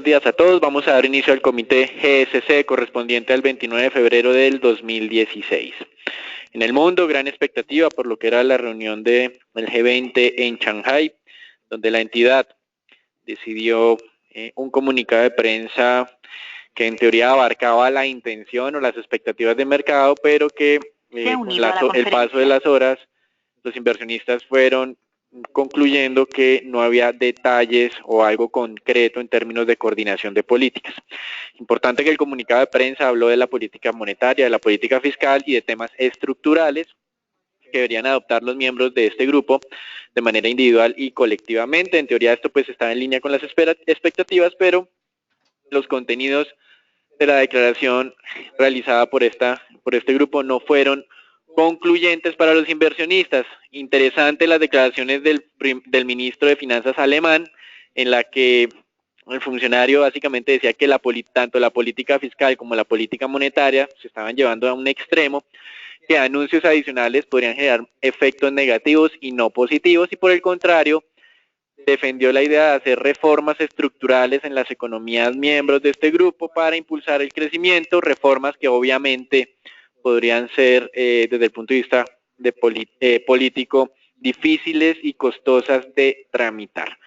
días a todos. Vamos a dar inicio al comité GSC correspondiente al 29 de febrero del 2016. En el mundo, gran expectativa por lo que era la reunión del G20 en Shanghái, donde la entidad decidió un comunicado de prensa que en teoría abarcaba la intención o las expectativas de mercado, pero que con el paso de las horas, los inversionistas fueron concluyendo que no había detalles o algo concreto en términos de coordinación de políticas. Importante que el comunicado de prensa habló de la política monetaria, de la política fiscal y de temas estructurales que deberían adoptar los miembros de este grupo de manera individual y colectivamente. En teoría esto pues está en línea con las expectativas, pero los contenidos de la declaración realizada por este grupo no fueron concluyentes para los inversionistas. Interesante las declaraciones del ministro de Finanzas alemán, en la que el funcionario básicamente decía que tanto la política fiscal como la política monetaria se estaban llevando a un extremo, que anuncios adicionales podrían generar efectos negativos y no positivos, y por el contrario, defendió la idea de hacer reformas estructurales en las economías miembros de este grupo para impulsar el crecimiento, reformas que obviamente podrían ser desde el punto de vista político difíciles y costosas de tramitar.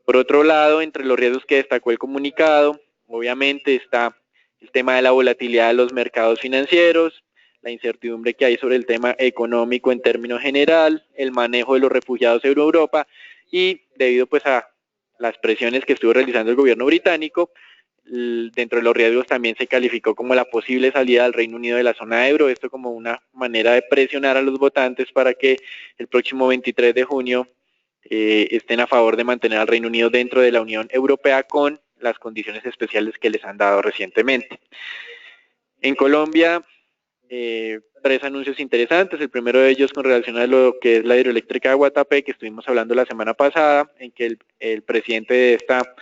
Por otro lado, entre los riesgos que destacó el comunicado, obviamente está el tema de la volatilidad de los mercados financieros, la incertidumbre que hay sobre el tema económico en términos general, el manejo de los refugiados en Europa y debido pues a las presiones que estuvo realizando el gobierno británico, dentro de los riesgos también se calificó como la posible salida del Reino Unido de la zona euro, esto como una manera de presionar a los votantes para que el próximo 23 de junio estén a favor de mantener al Reino Unido dentro de la Unión Europea con las condiciones especiales que les han dado recientemente. En Colombia, 3 anuncios interesantes. El primero de ellos con relación a lo que es la hidroeléctrica de Guatapé, que estuvimos hablando la semana pasada, en que el presidente de esta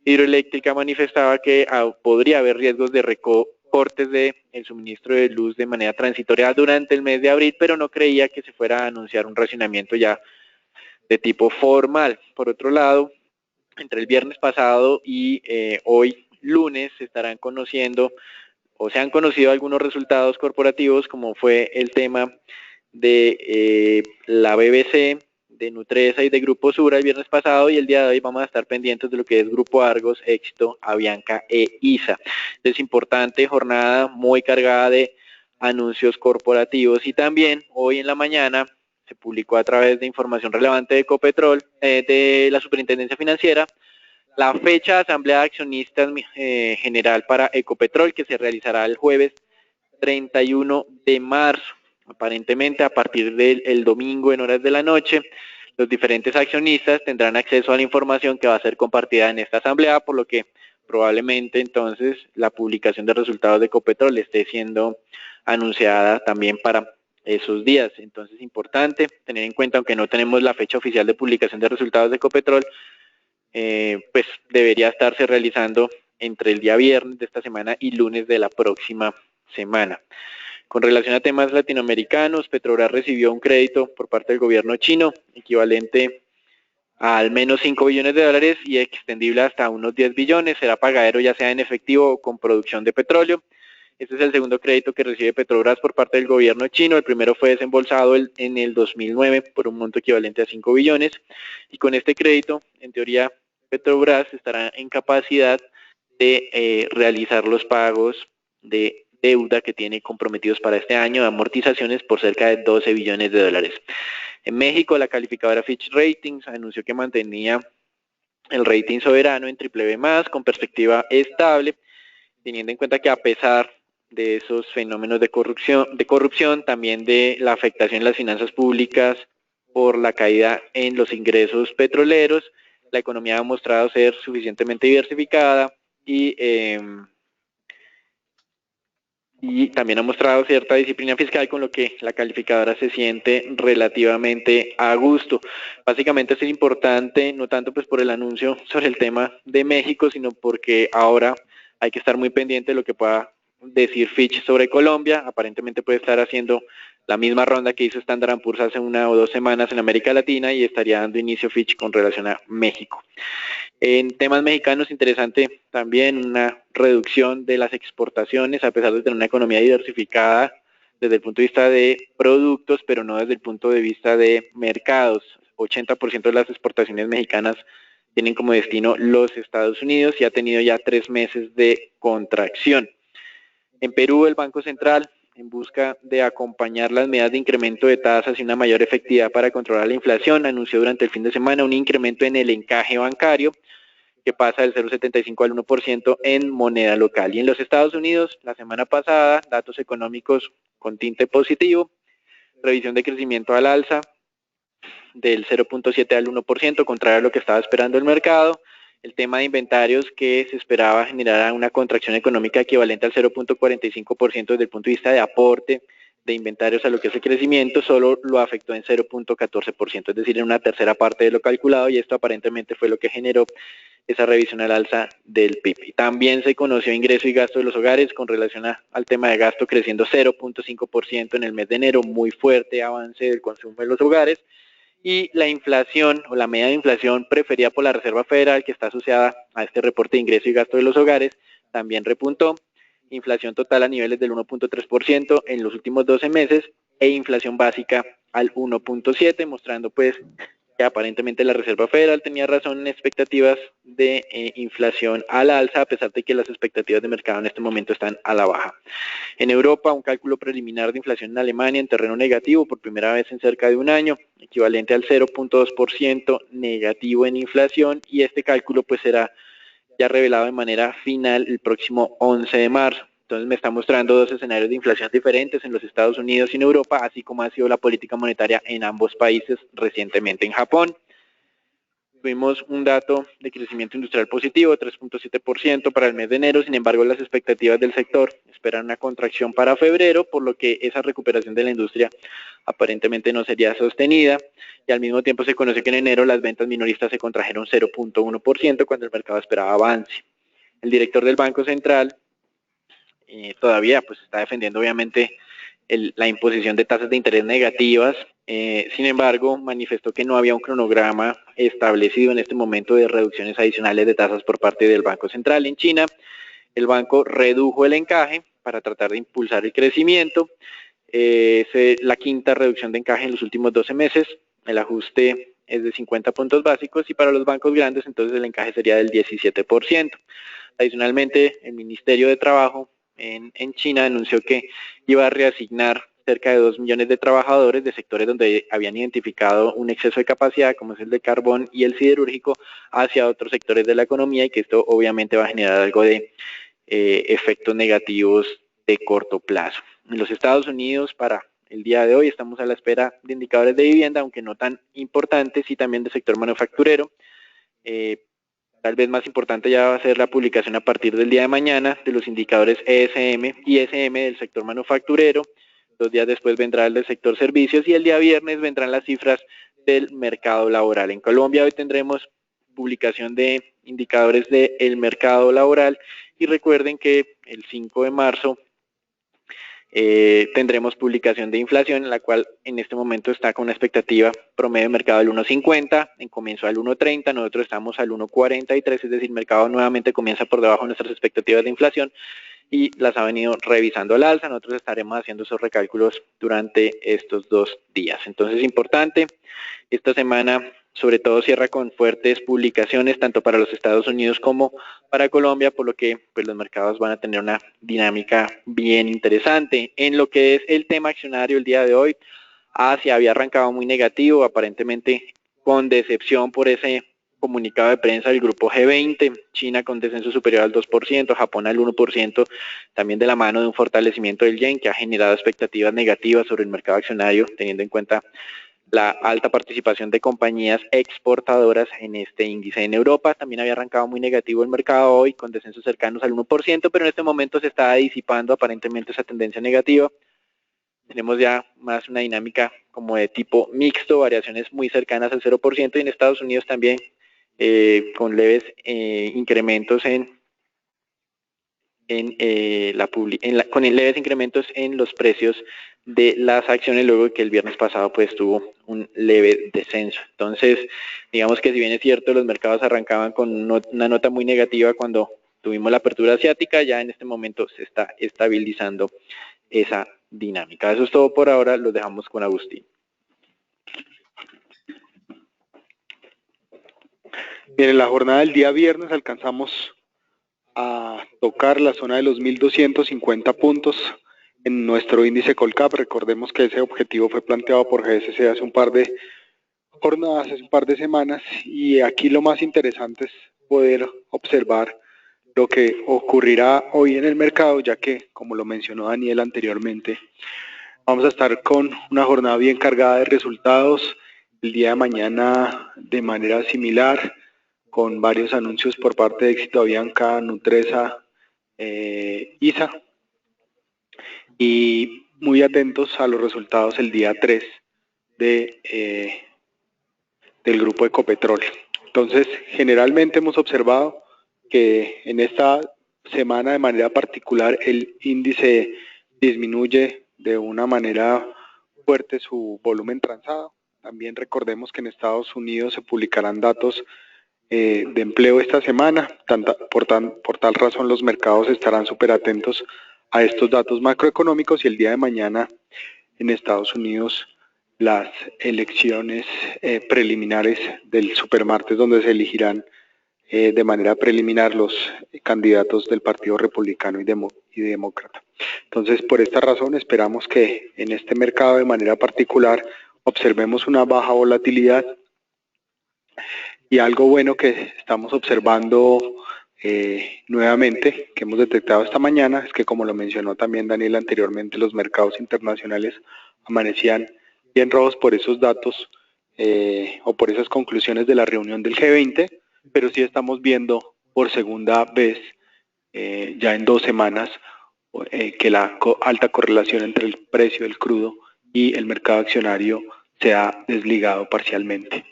hidroeléctrica manifestaba que podría haber riesgos de recortes del suministro de luz de manera transitoria durante el mes de abril, pero no creía que se fuera a anunciar un racionamiento ya de tipo formal. Por otro lado, entre el viernes pasado y hoy lunes se estarán conociendo o se han conocido algunos resultados corporativos, como fue el tema de la BBC, de Nutresa y de Grupo Sura el viernes pasado, y el día de hoy vamos a estar pendientes de lo que es Grupo Argos, Éxito, Avianca e ISA. Es importante, jornada muy cargada de anuncios corporativos, y también hoy en la mañana se publicó a través de información relevante de Ecopetrol, de la Superintendencia Financiera, la fecha de asamblea de accionistas general para Ecopetrol, que se realizará el jueves 31 de marzo. Aparentemente a partir del domingo en horas de la noche, los diferentes accionistas tendrán acceso a la información que va a ser compartida en esta asamblea, por lo que probablemente entonces la publicación de resultados de Ecopetrol esté siendo anunciada también para esos días. Entonces, importante tener en cuenta, aunque no tenemos la fecha oficial de publicación de resultados de Ecopetrol, pues debería estarse realizando entre el día viernes de esta semana y lunes de la próxima semana. Con relación a temas latinoamericanos, Petrobras recibió un crédito por parte del gobierno chino equivalente a al menos 5 billones de dólares y extendible hasta unos 10 billones. Será pagadero ya sea en efectivo o con producción de petróleo. Este es el segundo crédito que recibe Petrobras por parte del gobierno chino. El primero fue desembolsado en el 2009 por un monto equivalente a 5 billones. Y con este crédito, en teoría, Petrobras estará en capacidad de realizar los pagos de deuda que tiene comprometidos para este año de amortizaciones por cerca de 12 billones de dólares. En México, la calificadora Fitch Ratings anunció que mantenía el rating soberano en BBB+, con perspectiva estable, teniendo en cuenta que a pesar de esos fenómenos de corrupción, también de la afectación en las finanzas públicas por la caída en los ingresos petroleros, la economía ha mostrado ser suficientemente diversificada y también ha mostrado cierta disciplina fiscal, con lo que la calificadora se siente relativamente a gusto. Básicamente es importante, no tanto pues por el anuncio sobre el tema de México, sino porque ahora hay que estar muy pendiente de lo que pueda decir Fitch sobre Colombia. Aparentemente puede estar haciendo la misma ronda que hizo Standard & Poor's hace 1 o 2 semanas en América Latina y estaría dando inicio Fitch con relación a México. En temas mexicanos, interesante también una reducción de las exportaciones, a pesar de tener una economía diversificada desde el punto de vista de productos, pero no desde el punto de vista de mercados. 80% de las exportaciones mexicanas tienen como destino los Estados Unidos y ha tenido ya 3 meses de contracción. En Perú, el Banco Central, en busca de acompañar las medidas de incremento de tasas y una mayor efectividad para controlar la inflación, anunció durante el fin de semana un incremento en el encaje bancario que pasa del 0,75 al 1% en moneda local. Y en los Estados Unidos, la semana pasada, datos económicos con tinte positivo, revisión de crecimiento al alza del 0,7 al 1%, contrario a lo que estaba esperando el mercado. El tema de inventarios, que se esperaba generar una contracción económica equivalente al 0,45% desde el punto de vista de aporte de inventarios a lo que es el crecimiento, solo lo afectó en 0,14%, es decir, en una tercera parte de lo calculado, y esto aparentemente fue lo que generó esa revisión al alza del PIB. También se conoció ingreso y gasto de los hogares con relación al tema de gasto, creciendo 0,5% en el mes de enero, muy fuerte avance del consumo de los hogares. Y la inflación o la media de inflación preferida por la Reserva Federal, que está asociada a este reporte de ingreso y gasto de los hogares, también repuntó. Inflación total a niveles del 1,3% en los últimos 12 meses e inflación básica al 1,7%, mostrando pues que aparentemente la Reserva Federal tenía razón en expectativas de inflación a la alza, a pesar de que las expectativas de mercado en este momento están a la baja. En Europa, un cálculo preliminar de inflación en Alemania en terreno negativo por primera vez en cerca de un año, equivalente al 0,2% negativo en inflación, y este cálculo pues será ya revelado de manera final el próximo 11 de marzo. Entonces me está mostrando dos escenarios de inflación diferentes en los Estados Unidos y en Europa, así como ha sido la política monetaria en ambos países recientemente. En Japón tuvimos un dato de crecimiento industrial positivo, 3,7% para el mes de enero. Sin embargo, las expectativas del sector esperan una contracción para febrero, por lo que esa recuperación de la industria aparentemente no sería sostenida, y al mismo tiempo se conoce que en enero las ventas minoristas se contrajeron 0,1% cuando el mercado esperaba avance. El director del Banco Central todavía pues está defendiendo obviamente la imposición de tasas de interés negativas. Sin embargo, manifestó que no había un cronograma establecido en este momento de reducciones adicionales de tasas por parte del Banco Central. En China, el banco redujo el encaje para tratar de impulsar el crecimiento. Es la quinta reducción de encaje en los últimos 12 meses. El ajuste es de 50 puntos básicos, y para los bancos grandes entonces el encaje sería del 17%. Adicionalmente, el Ministerio de Trabajo en China anunció que iba a reasignar cerca de 2 millones de trabajadores de sectores donde habían identificado un exceso de capacidad, como es el de carbón y el siderúrgico, hacia otros sectores de la economía, y que esto obviamente va a generar algo de efectos negativos de corto plazo. En los Estados Unidos, para el día de hoy, estamos a la espera de indicadores de vivienda, aunque no tan importantes, y también del sector manufacturero. Tal vez más importante ya va a ser la publicación a partir del día de mañana de los indicadores ESM y SM del sector manufacturero. 2 días después vendrá el del sector servicios, y el día viernes vendrán las cifras del mercado laboral. En Colombia hoy tendremos publicación de indicadores del mercado laboral, y recuerden que el 5 de marzo tendremos publicación de inflación, en la cual en este momento está con una expectativa promedio de mercado del 1,50, en comienzo al 1,30, nosotros estamos al 1,43, es decir, el mercado nuevamente comienza por debajo de nuestras expectativas de inflación y las ha venido revisando al alza. Nosotros estaremos haciendo esos recálculos durante estos 2 días. Entonces, importante, esta semana sobre todo cierra con fuertes publicaciones tanto para los Estados Unidos como para Colombia, por lo que pues, los mercados van a tener una dinámica bien interesante. En lo que es el tema accionario el día de hoy, Asia había arrancado muy negativo, aparentemente con decepción por ese comunicado de prensa del grupo G20, China con descenso superior al 2%, Japón al 1%, también de la mano de un fortalecimiento del yen que ha generado expectativas negativas sobre el mercado accionario, teniendo en cuenta la alta participación de compañías exportadoras en este índice. En Europa también había arrancado muy negativo el mercado hoy, con descensos cercanos al 1%, pero en este momento se está disipando aparentemente esa tendencia negativa. Tenemos ya más una dinámica como de tipo mixto, variaciones muy cercanas al 0%, y en Estados Unidos también con leves incrementos en con leves incrementos en los precios de las acciones, luego de que el viernes pasado pues tuvo un leve descenso. Entonces, digamos que si bien es cierto, los mercados arrancaban con una nota muy negativa cuando tuvimos la apertura asiática, ya en este momento se está estabilizando esa dinámica. Eso es todo por ahora, los dejamos con Agustín. Bien, en la jornada del día viernes alcanzamos a tocar la zona de los 1.250 puntos en nuestro índice Colcap. Recordemos que ese objetivo fue planteado por GSC hace un par de jornadas, hace un par de semanas, y aquí lo más interesante es poder observar lo que ocurrirá hoy en el mercado, ya que, como lo mencionó Daniel anteriormente, vamos a estar con una jornada bien cargada de resultados el día de mañana de manera similar, con varios anuncios por parte de Éxito Avianca, Nutresa, ISA, y muy atentos a los resultados el día 3 del grupo Ecopetrol. Entonces, generalmente hemos observado que en esta semana de manera particular el índice disminuye de una manera fuerte su volumen transado. También recordemos que en Estados Unidos se publicarán datos de empleo esta semana. Por tal razón los mercados estarán súper atentos a estos datos macroeconómicos, y el día de mañana en Estados Unidos las elecciones preliminares del supermartes, donde se elegirán de manera preliminar los candidatos del Partido Republicano y Demócrata. Entonces, por esta razón esperamos que en este mercado de manera particular observemos una baja volatilidad. Y algo bueno que estamos observando nuevamente, que hemos detectado esta mañana, es que, como lo mencionó también Daniel anteriormente, los mercados internacionales amanecían bien rojos por esos datos o por esas conclusiones de la reunión del G20, pero sí estamos viendo por segunda vez ya en 2 semanas que la alta correlación entre el precio del crudo y el mercado accionario se ha desligado parcialmente.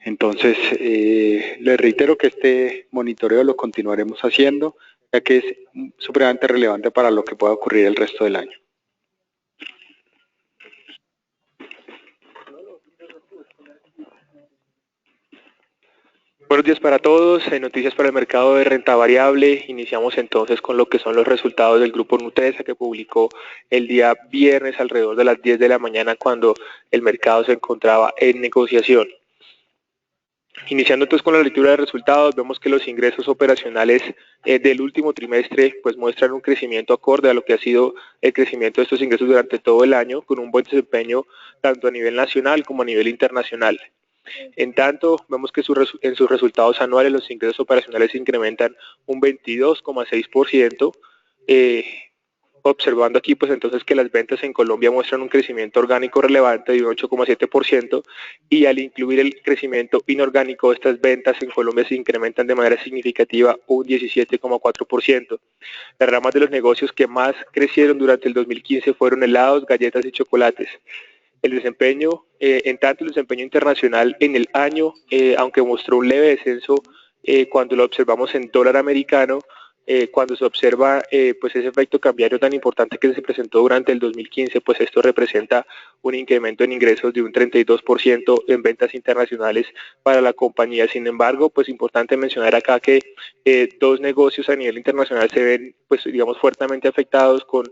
Entonces, les reitero que este monitoreo lo continuaremos haciendo, ya que es supremamente relevante para lo que pueda ocurrir el resto del año. Buenos días para todos. Noticias para el mercado de renta variable. Iniciamos entonces con lo que son los resultados del grupo Nutresa, que publicó el día viernes alrededor de las 10 de la mañana, cuando el mercado se encontraba en negociación. Iniciando entonces con la lectura de resultados, vemos que los ingresos operacionales del último trimestre pues muestran un crecimiento acorde a lo que ha sido el crecimiento de estos ingresos durante todo el año, con un buen desempeño tanto a nivel nacional como a nivel internacional. En tanto, vemos que en sus resultados anuales los ingresos operacionales se incrementan un 22,6%, observando aquí pues entonces que las ventas en Colombia muestran un crecimiento orgánico relevante de un 8,7%, y al incluir el crecimiento inorgánico de estas ventas en Colombia se incrementan de manera significativa un 17,4%. Las ramas de los negocios que más crecieron durante el 2015 fueron helados, galletas y chocolates. El desempeño, en tanto el desempeño internacional en el año, aunque mostró un leve descenso cuando lo observamos en dólar americano, cuando se observa pues ese efecto cambiario tan importante que se presentó durante el 2015, pues esto representa un incremento en ingresos de un 32% en ventas internacionales para la compañía. Sin embargo, pues importante mencionar acá que 2 negocios a nivel internacional se ven pues digamos fuertemente afectados, con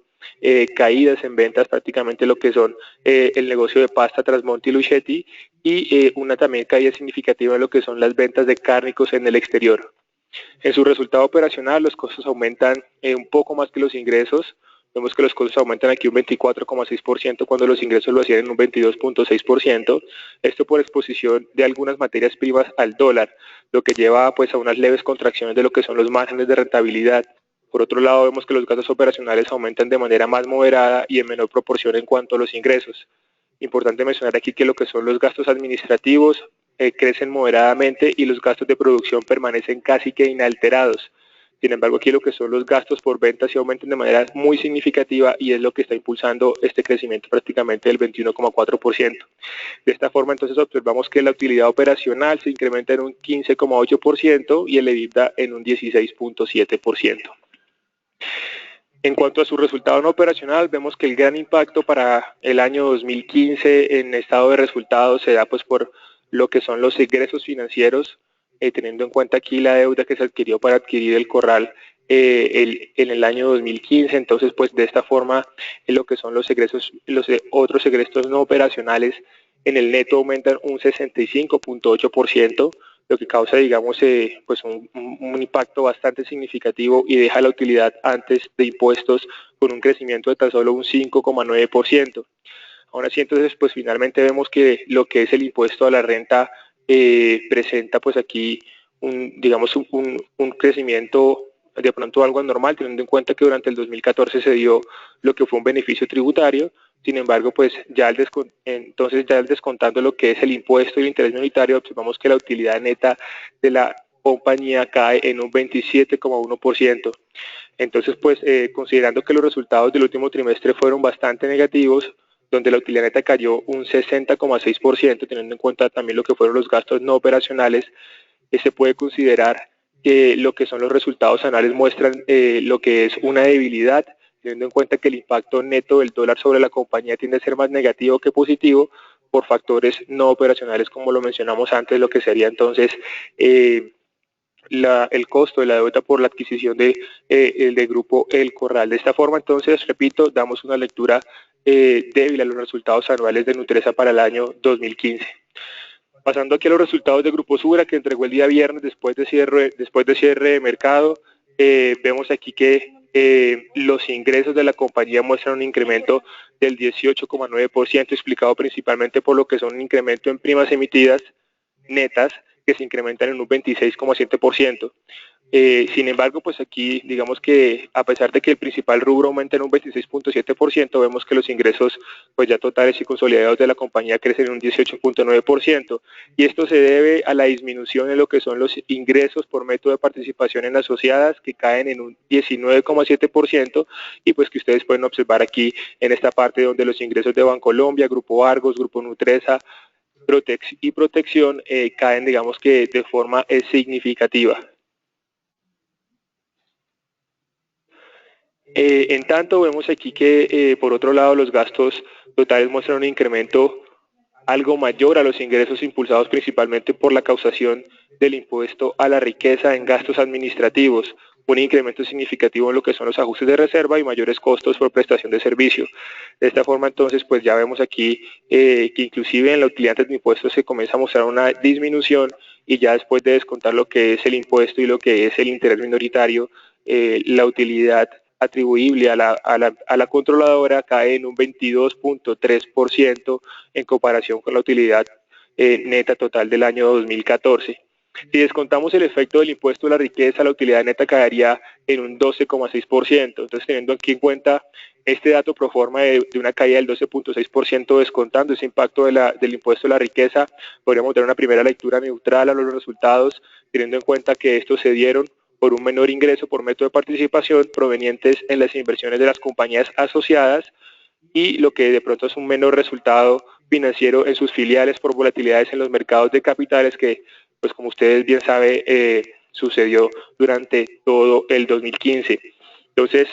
caídas en ventas, prácticamente lo que son el negocio de pasta Trasmonte y Luchetti, y una también caída significativa en lo que son las ventas de cárnicos en el exterior. En su resultado operacional los costos aumentan un poco más que los ingresos. Vemos que los costos aumentan aquí un 24,6% cuando los ingresos lo hacían en un 22,6%. Esto por exposición de algunas materias primas al dólar, lo que lleva pues a unas leves contracciones de lo que son los márgenes de rentabilidad. Por otro lado, vemos que los gastos operacionales aumentan de manera más moderada y en menor proporción en cuanto a los ingresos. Importante mencionar aquí que lo que son los gastos administrativos crecen moderadamente y los gastos de producción permanecen casi que inalterados. Sin embargo, aquí lo que son los gastos por ventas se aumentan de manera muy significativa, y es lo que está impulsando este crecimiento prácticamente del 21,4%. De esta forma, entonces, observamos que la utilidad operacional se incrementa en un 15,8% y el EBITDA en un 16,7%. En cuanto a su resultado no operacional, vemos que el gran impacto para el año 2015 en estado de resultados se da pues por lo que son los ingresos financieros, teniendo en cuenta aquí la deuda que se adquirió para adquirir el corral en el año 2015. Entonces, pues de esta forma, lo que son los egresos, los otros egresos no operacionales en el neto aumentan un 65.8%, lo que causa, digamos, pues un impacto bastante significativo y deja la utilidad antes de impuestos con un crecimiento de tan solo un 5,9%. Aún así, entonces, pues finalmente vemos que lo que es el impuesto a la renta presenta pues aquí digamos, un crecimiento de pronto algo anormal, teniendo en cuenta que durante el 2014 se dio lo que fue un beneficio tributario. Sin embargo, pues ya entonces ya descontando lo que es el impuesto y el interés minoritario, observamos que la utilidad neta de la compañía cae en un 27,1%. Entonces, pues considerando que los resultados del último trimestre fueron bastante negativos, donde la utilidad neta cayó un 60,6%, teniendo en cuenta también lo que fueron los gastos no operacionales, se puede considerar que lo que son los resultados anuales muestran lo que es una debilidad, teniendo en cuenta que el impacto neto del dólar sobre la compañía tiende a ser más negativo que positivo por factores no operacionales, como lo mencionamos antes, lo que sería entonces el costo de la deuda por la adquisición del grupo El Corral. De esta forma, entonces, repito, damos una lectura débil a los resultados anuales de Nutresa para el año 2015. Pasando aquí a los resultados de Grupo Sura, que entregó el día viernes después de cierre de mercado, vemos aquí que los ingresos de la compañía muestran un incremento del 18,9%, explicado principalmente por lo que son un incremento en primas emitidas netas, que se incrementan en un 26,7%. Sin embargo, pues aquí digamos que a pesar de que el principal rubro aumenta en un 26,7%, vemos que los ingresos pues ya totales y consolidados de la compañía crecen en un 18,9%, y esto se debe a la disminución en lo que son los ingresos por método de participación en asociadas, que caen en un 19,7%, y pues que ustedes pueden observar aquí en esta parte donde los ingresos de Bancolombia, Grupo Argos, Grupo Nutresa y Protección caen, digamos que de forma significativa. En tanto, vemos aquí que, por otro lado, los gastos totales muestran un incremento algo mayor a los ingresos, impulsados principalmente por la causación del impuesto a la riqueza en gastos administrativos, un incremento significativo en lo que son los ajustes de reserva y mayores costos por prestación de servicio. De esta forma, entonces, pues ya vemos aquí que inclusive en la utilidad de impuestos se comienza a mostrar una disminución, y ya después de descontar lo que es el impuesto y lo que es el interés minoritario, la utilidad atribuible a la controladora cae en un 22,3% en comparación con la utilidad neta total del año 2014. Si descontamos el efecto del impuesto a la riqueza, la utilidad neta caería en un 12,6%. Entonces, teniendo aquí en cuenta este dato pro forma de una caída del 12,6%, descontando ese impacto del impuesto a la riqueza, podríamos dar una primera lectura neutral a los resultados, teniendo en cuenta que estos se dieron por un menor ingreso por método de participación provenientes en las inversiones de las compañías asociadas, y lo que de pronto es un menor resultado financiero en sus filiales por volatilidades en los mercados de capitales, que, pues como ustedes bien saben, sucedió durante todo el 2015. Entonces,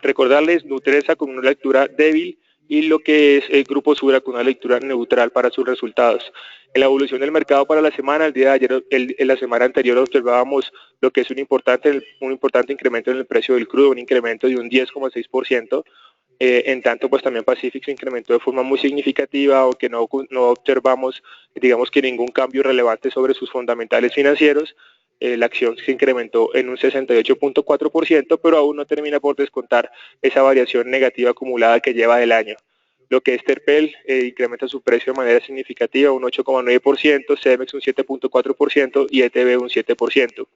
recordarles, Nutresa con una lectura débil, y lo que es el Grupo Sura con una lectura neutral para sus resultados. En la evolución del mercado para la semana, el día de ayer, en la semana anterior observábamos lo que es un importante incremento en el precio del crudo, un incremento de un 10,6%. En tanto, pues también Pacific se incrementó de forma muy significativa, aunque no observamos, digamos, que ningún cambio relevante sobre sus fundamentales financieros. La acción se incrementó en un 68,4%, pero aún no termina por descontar esa variación negativa acumulada que lleva del año. Lo que es Terpel incrementa su precio de manera significativa, un 8,9%, Cemex un 7,4% y ETB un 7%.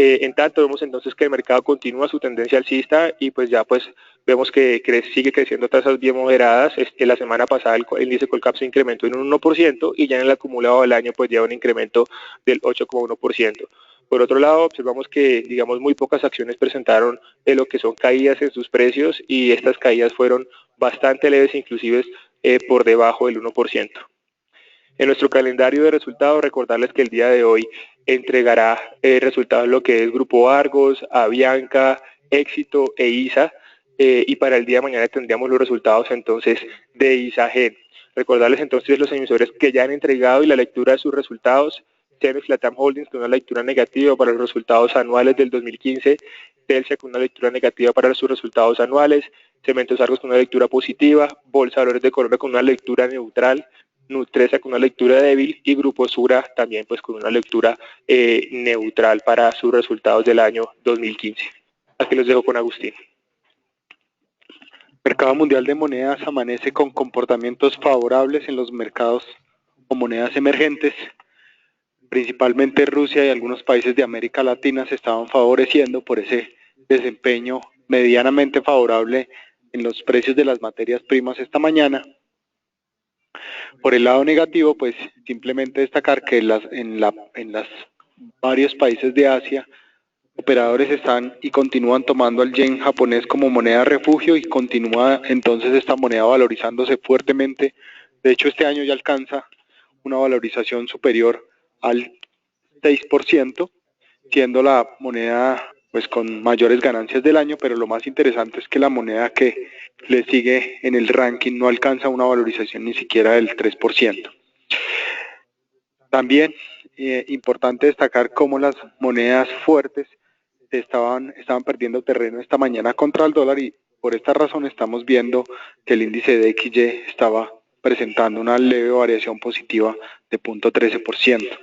En tanto, vemos entonces que el mercado continúa su tendencia alcista, y pues ya pues vemos que sigue creciendo a tasas bien moderadas. La semana pasada el índice Colcap se incrementó en un 1%, y ya en el acumulado del año pues lleva un incremento del 8,1%. Por otro lado, observamos que, digamos, muy pocas acciones presentaron lo que son caídas en sus precios, y estas caídas fueron bastante leves, inclusive por debajo del 1%. En nuestro calendario de resultados, recordarles que el día de hoy entregará resultados lo que es Grupo Argos, Avianca, Éxito e ISA, y para el día de mañana tendríamos los resultados entonces de ISA-Gen. Recordarles entonces los emisores que ya han entregado y la lectura de sus resultados: Cemex Latam Holdings con una lectura negativa para los resultados anuales del 2015, Telsa con una lectura negativa para sus resultados anuales, Cementos Argos con una lectura positiva, Bolsa de Valores de Colombia con una lectura neutral, Nutresa con una lectura débil y Grupo Sura también pues con una lectura neutral para sus resultados del año 2015. Aquí los dejo con Agustín. El mercado mundial de monedas amanece con comportamientos favorables en los mercados o monedas emergentes. Principalmente Rusia y algunos países de América Latina se estaban favoreciendo por ese desempeño medianamente favorable en los precios de las materias primas esta mañana. Por el lado negativo, pues simplemente destacar que en los varios países de Asia, operadores están y continúan tomando al yen japonés como moneda refugio y continúa entonces esta moneda valorizándose fuertemente. De hecho, este año ya alcanza una valorización superior al 6%, siendo la moneda pues con mayores ganancias del año, pero lo más interesante es que la moneda que le sigue en el ranking no alcanza una valorización ni siquiera del 3%. También importante destacar cómo las monedas fuertes estaban perdiendo terreno esta mañana contra el dólar, y por esta razón estamos viendo que el índice de XY estaba presentando una leve variación positiva de 0.13%.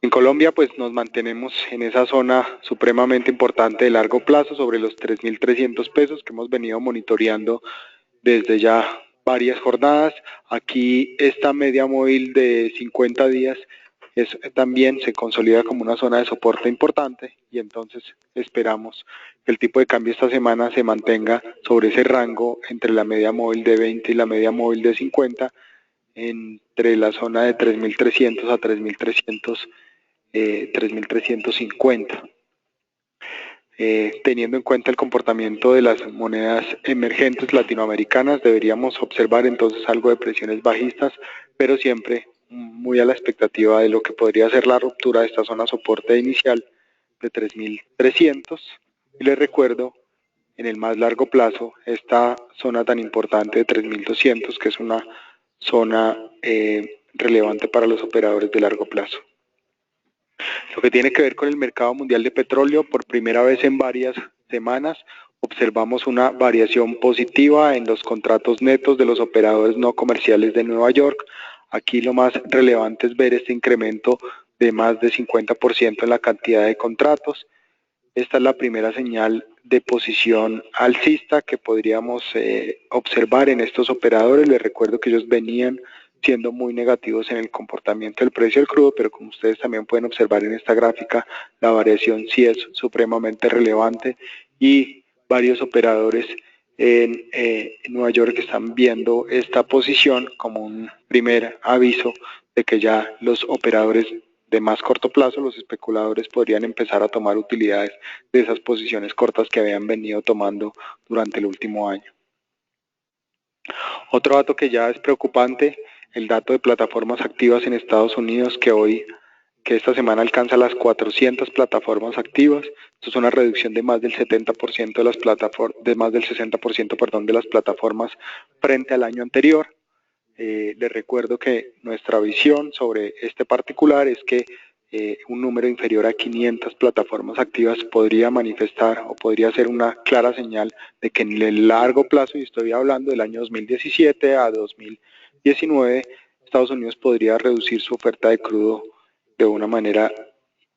En Colombia pues nos mantenemos en esa zona supremamente importante de largo plazo sobre los 3.300 pesos que hemos venido monitoreando desde ya varias jornadas. Aquí esta media móvil de 50 días también se consolida como una zona de soporte importante, y entonces esperamos que el tipo de cambio esta semana se mantenga sobre ese rango entre la media móvil de 20 y la media móvil de 50, entre la zona de 3.300 a 3.350. Teniendo en cuenta el comportamiento de las monedas emergentes latinoamericanas, deberíamos observar entonces algo de presiones bajistas, pero siempre muy a la expectativa de lo que podría ser la ruptura de esta zona soporte inicial de 3.300. Y les recuerdo, en el más largo plazo, esta zona tan importante de 3.200, que es una zona relevante para los operadores de largo plazo. Lo que tiene que ver con el mercado mundial de petróleo, por primera vez en varias semanas observamos una variación positiva en los contratos netos de los operadores no comerciales de Nueva York. Aquí lo más relevante es ver este incremento de más de 50% en la cantidad de contratos. Esta es la primera señal de posición alcista que podríamos observar en estos operadores. Les recuerdo que ellos venían siendo muy negativos en el comportamiento del precio del crudo, pero como ustedes también pueden observar en esta gráfica, la variación sí es supremamente relevante, y varios operadores en Nueva York están viendo esta posición como un primer aviso de que ya los operadores de más corto plazo, los especuladores, podrían empezar a tomar utilidades de esas posiciones cortas que habían venido tomando durante el último año. Otro dato que ya es preocupante, el dato de plataformas activas en Estados Unidos, que esta semana alcanza las 400 plataformas activas. Esto es una reducción de más del 70% de las más del 60%, de las plataformas frente al año anterior. Les recuerdo que nuestra visión sobre este particular es que un número inferior a 500 plataformas activas podría manifestar o podría ser una clara señal de que en el largo plazo, y estoy hablando del año 2017 a 2019, Estados Unidos podría reducir su oferta de crudo de una manera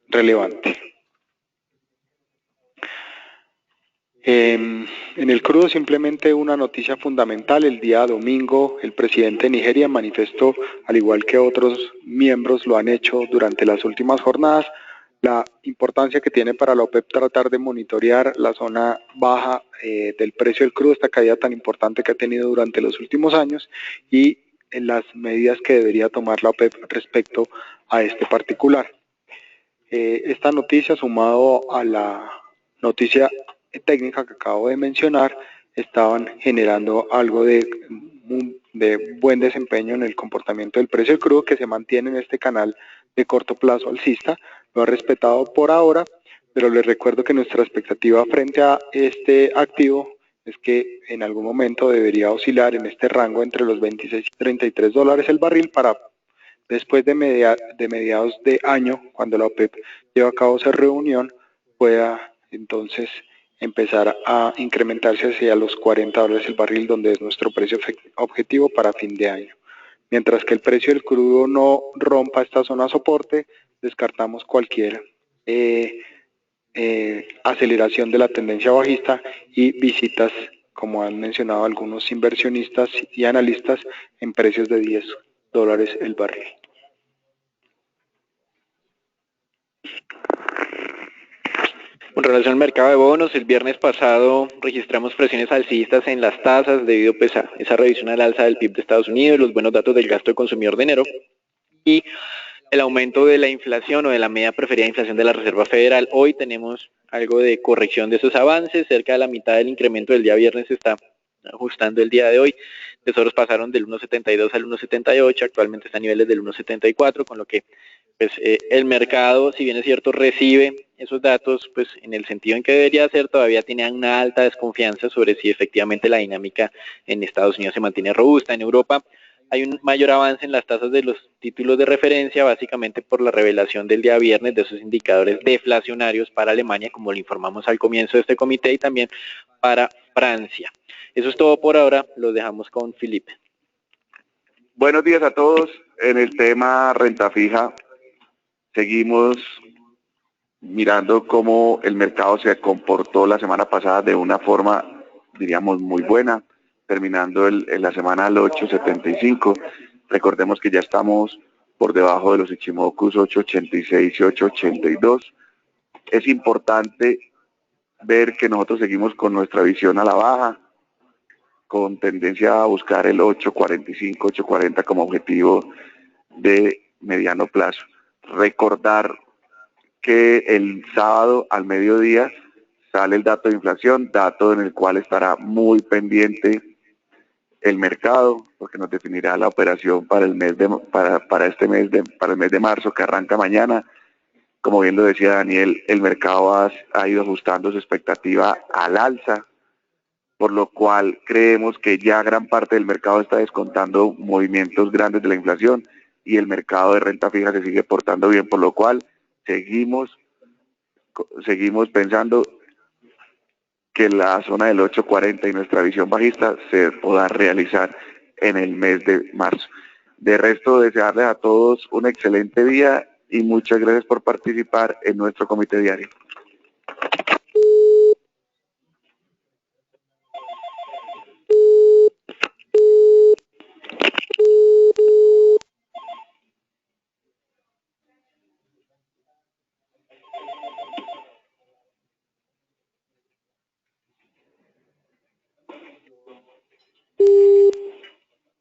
relevante. En el crudo, simplemente una noticia fundamental: el día domingo el presidente de Nigeria manifestó, al igual que otros miembros lo han hecho durante las últimas jornadas, la importancia que tiene para la OPEP tratar de monitorear la zona baja del precio del crudo, esta caída tan importante que ha tenido durante los últimos años, y en las medidas que debería tomar la OPEP respecto a este particular. Esta noticia, sumado a la noticia técnica que acabo de mencionar, estaban generando algo de buen desempeño en el comportamiento del precio del crudo, que se mantiene en este canal de corto plazo alcista. Lo ha respetado por ahora, pero les recuerdo que nuestra expectativa frente a este activo es que en algún momento debería oscilar en este rango entre los 26 y 33 dólares el barril para después de mediados de año, cuando la OPEP lleva a cabo esa reunión, pueda entonces empezar a incrementarse hacia los 40 dólares el barril, donde es nuestro precio objetivo para fin de año. Mientras que el precio del crudo no rompa esta zona soporte, descartamos cualquier aceleración de la tendencia bajista y visitas, como han mencionado algunos inversionistas y analistas, en precios de 10 dólares el barril. Con relación al mercado de bonos, el viernes pasado registramos presiones alcistas en las tasas debido pues, a esa revisión al alza del PIB de Estados Unidos, los buenos datos del gasto de consumidor de enero y el aumento de la inflación o de la media preferida de inflación de la Reserva Federal. Hoy tenemos algo de corrección de esos avances, cerca de la mitad del incremento del día viernes se está ajustando el día de hoy. Tesoros pasaron del 1.72 al 1.78, actualmente está a niveles del 1.74, con lo que pues, el mercado, si bien es cierto, recibe esos datos pues en el sentido en que debería ser, todavía tiene una alta desconfianza sobre si efectivamente la dinámica en Estados Unidos se mantiene robusta. En Europa hay un mayor avance en las tasas de los títulos de referencia, básicamente por la revelación del día viernes de esos indicadores deflacionarios para Alemania, como lo informamos al comienzo de este comité, y también para Francia. Eso es todo por ahora, lo dejamos con Felipe. Buenos días a todos. En el tema renta fija, seguimos mirando cómo el mercado se comportó la semana pasada de una forma, diríamos, muy buena, terminando en la semana al 8.75. Recordemos que ya estamos por debajo de los Ichimokus 8.86 y 8.82. Es importante ver que nosotros seguimos con nuestra visión a la baja, con tendencia a buscar el 8.45, 8.40 como objetivo de mediano plazo. Recordar que el sábado al mediodía sale el dato de inflación, dato en el cual estará muy pendiente el mercado, porque nos definirá la operación para el mes para el mes de marzo, que arranca mañana. Como bien lo decía Daniel, el mercado ha ido ajustando su expectativa al alza, por lo cual creemos que ya gran parte del mercado está descontando movimientos grandes de la inflación y el mercado de renta fija se sigue portando bien, por lo cual seguimos pensando que la zona del 8.40 y nuestra visión bajista se pueda realizar en el mes de marzo. De resto, desearles a todos un excelente día y muchas gracias por participar en nuestro comité diario.